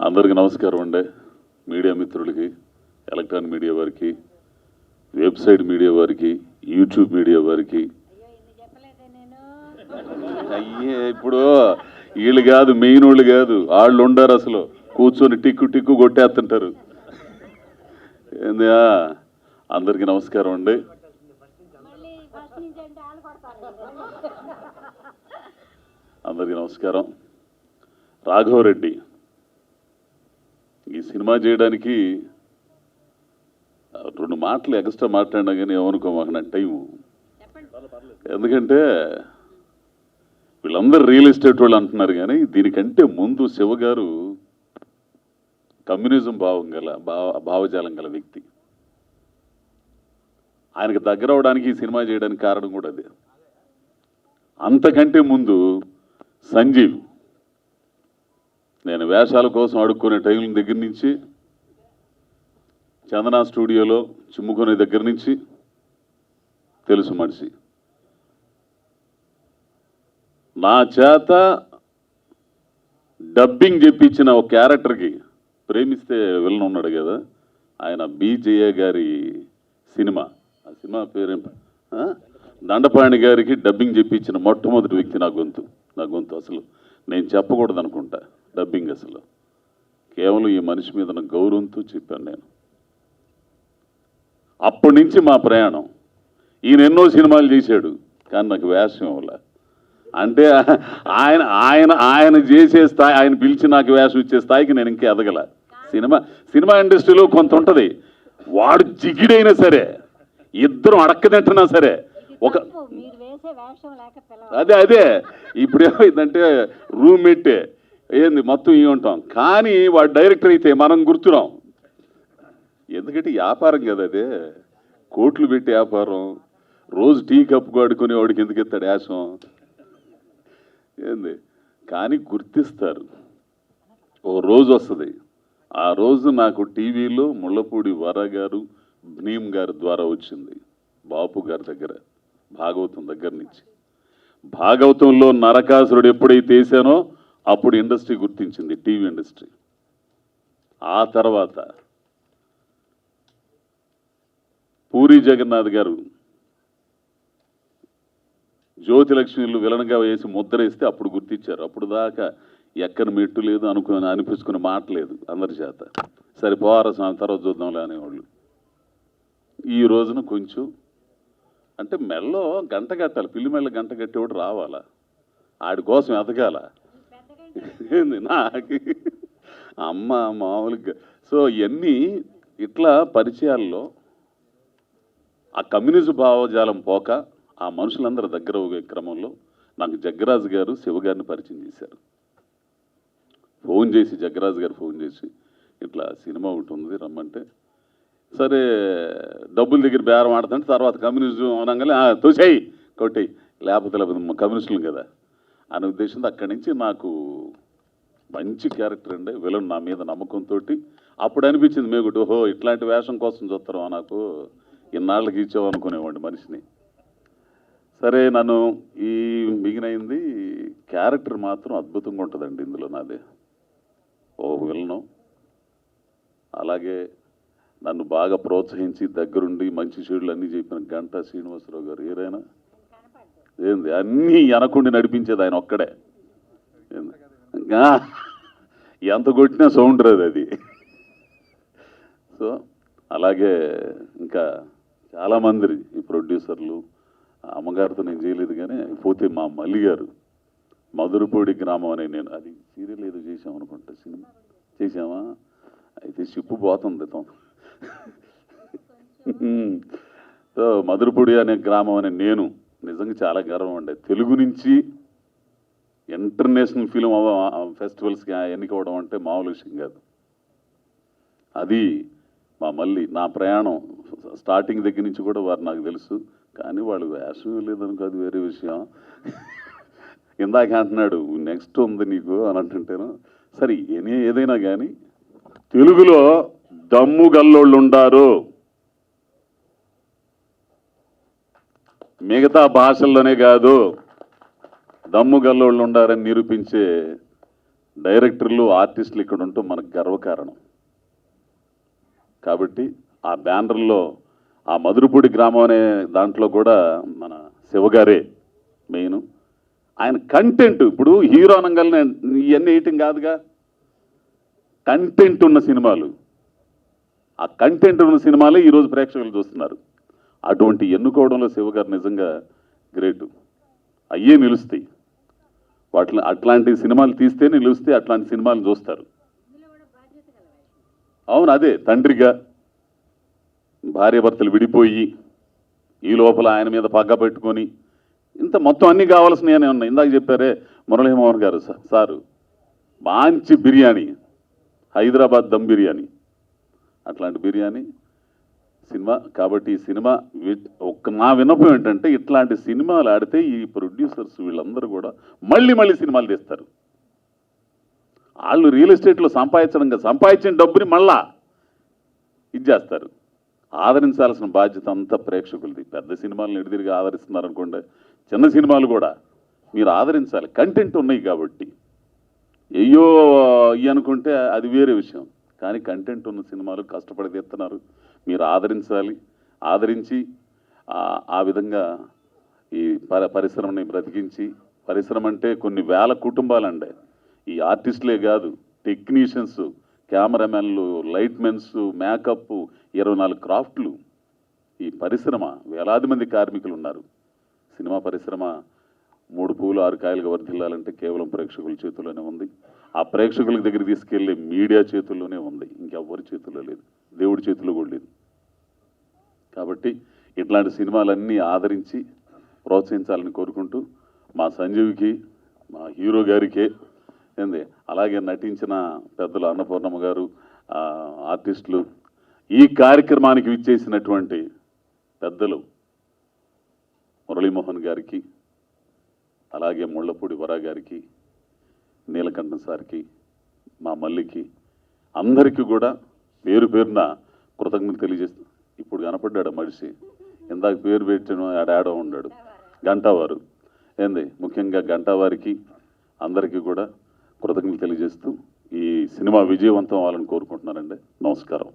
అందరికీ నమస్కారం అండి. మీడియా మిత్రులకి, ఎలక్ట్రానిక్ మీడియా వారికి, వెబ్సైట్ మీడియా వారికి, యూట్యూబ్ మీడియా వారికి. అయ్యే ఇప్పుడు వీళ్ళు కాదు, మెయిన్ వాళ్ళు కాదు, వాళ్ళు ఉండారు. అసలు కూర్చొని టిక్కు టిక్కు కొట్టేస్తుంటారు. ఏందా? అందరికీ నమస్కారం అండి. అందరికీ నమస్కారం. రాఘవరెడ్డి ఈ సినిమా చేయడానికి 2 మాటలు ఎక్స్ట్రా మాట్లాడినా కానీ ఏమనుకో, మాకు నా టైము. ఎందుకంటే వీళ్ళందరూ రియల్ ఎస్టేట్ వాళ్ళు అంటున్నారు, కానీ దీనికంటే ముందు శివ గారు కమ్యూనిజం భావజాలం గల వ్యక్తి. ఆయనకు దగ్గర అవడానికి ఈ సినిమా చేయడానికి కారణం కూడా అదే. అంతకంటే ముందు సంజీవ్, నేను వేషాల కోసం అడుక్కునే టైం దగ్గర నుంచి, చందనా స్టూడియోలో చిమ్ముకునే దగ్గర నుంచి తెలుసు మనిషి. నా చేత డబ్బింగ్ చెప్పించిన ఒక క్యారెక్టర్కి, ప్రేమిస్తే విలన్ ఉన్నాడు కదా ఆయన, బీజేఏ గారి సినిమా, ఆ సినిమా పేరేం, దండపాణి గారికి డబ్బింగ్ చెప్పించిన మొట్టమొదటి వ్యక్తి నా గొంతు. అసలు నేను చెప్పకూడదు అనుకుంటా డబ్బింగ్. అసలు కేవలం ఈ మనిషి మీద నా గౌరవంతో చెప్పాను నేను. అప్పటి నుంచి మా ప్రయాణం. ఈయన ఎన్నో సినిమాలు చేశాడు, కానీ నాకు వేషం ఇవ్వాల. అంటే ఆయన ఆయన ఆయన చేసే స్థాయి, ఆయన పిలిచి నాకు వేషం ఇచ్చే స్థాయికి నేను ఇంకా ఎదగల. సినిమా ఇండస్ట్రీలో కొంత ఉంటుంది, వాడు జిగిడైనా సరే, ఇద్దరం అడక్కదంటున్నా సరే, ఒక అదే ఇప్పుడు ఏమైందంటే రూమ్మేటే ఏంది మొత్తం ఇవి ఉంటాం, కానీ వాడు డైరెక్టర్ అయితే మనం గుర్తురాం. ఎందుకంటే వ్యాపారం కదా అదే, కోట్లు పెట్టి వ్యాపారం. రోజు టీ కప్పు ఆడుకుని వాడికి ఎందుకు ఎత్తాడు యాసం ఏంది, కానీ గుర్తిస్తారు. ఓ రోజు వస్తుంది, ఆ రోజు నాకు టీవీలో ముళ్ళపూడి వర గారు, భీమ్ గారి ద్వారా వచ్చింది. బాపు గారి దగ్గర, భాగవతం దగ్గర నుంచి. భాగవతంలో నరకాసురుడు ఎప్పుడైతే వేసానో అప్పుడు ఇండస్ట్రీ గుర్తించింది, టీవీ ఇండస్ట్రీ. ఆ తర్వాత పూరి జగన్నాథ్ గారు జ్యోతిలక్ష్మిలు విలన్గా వేసి ముద్ర వేస్తే అప్పుడు గుర్తించారు. అప్పుడు దాకా ఎక్కని మెట్టు లేదు, అనిపించుకునే మాట లేదు అందరి చేత. సరే పోరా తర్వాత చూద్దాంలే అనేవాళ్ళు. ఈ రోజున కొంచెం అంటే మెల్లో గంట కట్టాలి, పిల్లి మెల్ల గంట కట్టేవాడు రావాలా, ఆడి కోసం ఎదగాల. ఏంది నాకు అమ్మ మామూలుగా. సో ఇవన్నీ ఇట్లా పరిచయాల్లో ఆ కమ్యూనిజం భావజాలం పోక ఆ మనుషులందరూ దగ్గర పోయే క్రమంలో నాకు జగ్గరాజు గారు శివగారిని పరిచయం చేశారు. ఫోన్ చేసి, జగ్గరాజు గారు ఫోన్ చేసి, ఇట్లా సినిమా ఒకటి ఉంది రమ్మంటే, సరే డబ్బుల దగ్గర బేరం ఆడుతుంటే, తర్వాత కమ్యూనిజం అనగానే తోసేయి కొట్టేయి, లేకపోతే కమ్యూనిస్టులు కదా అనే ఉద్దేశంతో అక్కడి నుంచి నాకు మంచి క్యారెక్టర్ అండి విలన్. నా మీద నమ్మకంతో అప్పుడు అనిపించింది, మేము ఓహో ఇట్లాంటి వేషం కోసం చూస్తారా నాకు, ఇన్నాళ్ళకి ఇచ్చామనుకునేవాడిని మనిషిని. సరే నన్ను ఈ మిగినైంది క్యారెక్టర్ మాత్రం అద్భుతంగా ఉంటుందండి ఇందులో నాదే. ఓ విలను, అలాగే నన్ను బాగా ప్రోత్సహించి దగ్గరుండి మంచి చెడులు అన్నీ చెప్పిన గంటా శ్రీనివాసరావు గారు. ఏరైనా ఏంది అన్నీ అనకుండి నడిపించేది ఆయన ఒక్కడే. ఎంత కొట్టినా సౌండ్ రాదు అది. సో అలాగే ఇంకా చాలామంది ఈ ప్రొడ్యూసర్లు, అమ్మగారితో నేను చేయలేదు కానీ, పోతే మా మల్లి గారు, మధురపూడి గ్రామం అనే, నేను అది సీరియల్ ఏదో చేసాం అనుకుంటా, సినిమా చేసామా అయితే షిప్పు పోతుంది. సో మధురపూడి అనే గ్రామం అనే నేను నిజంగా చాలా గర్వం అండి. తెలుగు నుంచి ఇంటర్నేషనల్ ఫిలిం ఫెస్టివల్స్కి ఎన్నికవడం అంటే మామూలు విషయం కాదు. అది మా మళ్ళీ నా ప్రయాణం స్టార్టింగ్ దగ్గర నుంచి కూడా వారు నాకు తెలుసు, కానీ వాళ్ళు వేషం లేదనుకో అది వేరే విషయం. ఇందాక అంటున్నాడు నెక్స్ట్ ఉంది నీకు అని అంటుంటేను, సరే ఏదైనా కానీ తెలుగులో దమ్ము గల్లోళ్ళు ఉండారు, మిగతా భాషల్లోనే కాదు దమ్ము గల్లోళ్ళు ఉండారని నిరూపించే డైరెక్టర్లు ఆర్టిస్టులు ఇక్కడ ఉండటం మనకు గర్వకారణం. కాబట్టి ఆ బ్యానర్లో ఆ మధురపూడి గ్రామం అనే దాంట్లో కూడా మన శివగారే మెయిన్. ఆయన కంటెంట్ ఇప్పుడు హీరో అనగానే ఇవన్నీ వేయటం కాదుగా, కంటెంట్ ఉన్న సినిమాలు, ఆ కంటెంట్ ఉన్న సినిమాలే ఈరోజు ప్రేక్షకులు చూస్తున్నారు. అటువంటి ఎన్నుకోవడంలో శివగారు నిజంగా గ్రేటు. అయ్యే నిలుస్తాయి, వాటిని అట్లాంటి సినిమాలు తీస్తే నిలుస్తే అట్లాంటి సినిమాలు చూస్తారు. అవును, అదే తండ్రిగా భార్యాభర్తలు విడిపోయి ఈ లోపల ఆయన మీద పగ్గ పెట్టుకొని ఇంత మొత్తం అన్నీ కావాల్సినవి ఉన్నాయి. ఇందాక చెప్పారే మురళీమోహన్ గారు సారు, మంచి బిర్యానీ, హైదరాబాద్ దమ్ బిర్యానీ, అట్లాంటి బిర్యానీ సినిమా. కాబట్టి ఈ సినిమా నా విన్నపం ఏంటంటే ఇట్లాంటి సినిమాలు ఆడితే ఈ ప్రొడ్యూసర్స్ వీళ్ళందరూ కూడా మళ్ళీ మళ్ళీ సినిమాలు తీస్తారు. వాళ్ళు రియల్ ఎస్టేట్లో సంపాదించిన డబ్బుని మళ్ళా ఇది చేస్తారు. ఆదరించాల్సిన బాధ్యత అంతా ప్రేక్షకులది. పెద్ద సినిమాలను ఎడిదిరిగి ఆదరిస్తున్నారనుకోండి, చిన్న సినిమాలు కూడా మీరు ఆదరించాలి. కంటెంట్ ఉన్నాయి కాబట్టి అయ్యో ఇవి అనుకుంటే అది వేరే విషయం. కానీ కంటెంట్ ఉన్న సినిమాలు కష్టపడి తీస్తున్నారు, మీరు ఆదరించాలి. ఆదరించి ఆ విధంగా ఈ పరిశ్రమని బ్రతికించి, పరిశ్రమ అంటే కొన్ని వేల కుటుంబాలండి. ఈ ఆర్టిస్టులే కాదు, టెక్నీషియన్స్, కెమెరామెన్లు, లైట్మెన్స్, మేకప్, 24 క్రాఫ్ట్లు. ఈ పరిశ్రమ వేలాది మంది కార్మికులు ఉన్నారు. సినిమా పరిశ్రమ 3 పూలు 6 కాయలుగా వర్ధిల్లాలంటే కేవలం ప్రేక్షకుల చేతుల్లోనే ఉంది. ఆ ప్రేక్షకుల దగ్గర తీసుకెళ్లే మీడియా చేతుల్లోనే ఉంది, ఇంకెవ్వరి చేతుల్లో లేదు, దేవుడి చేతుల్లో కూడా లేదు. కాబట్టి ఇట్లాంటి సినిమాలన్నీ ఆదరించి ప్రోత్సహించాలని కోరుకుంటూ, మా సంజీవ్కి, మా హీరో గారికే ఏంది, అలాగే నటించిన పెద్దలు అన్నపూర్ణమ్మ గారు, ఆర్టిస్టులు, ఈ కార్యక్రమానికి విచ్చేసినటువంటి పెద్దలు మురళీమోహన్ గారికి, అలాగే ముళ్ళపూడి వరా గారికి, నీలకంఠం సార్కి, మా మల్లికి, అందరికీ కూడా పేరు పేరున కృతజ్ఞతలు తెలియజేస్తూ. ఇప్పుడు కనపడ్డాడు మనిషి, ఇందాక పేరు పెట్టిన ఆడాడో ఉన్నాడు, గంటావారు ఏంది, ముఖ్యంగా గంటావారికి అందరికీ కూడా కృతజ్ఞతలు తెలియజేస్తూ ఈ సినిమా విజయవంతం అవ్వాలని కోరుకుంటున్నానండి. నమస్కారం.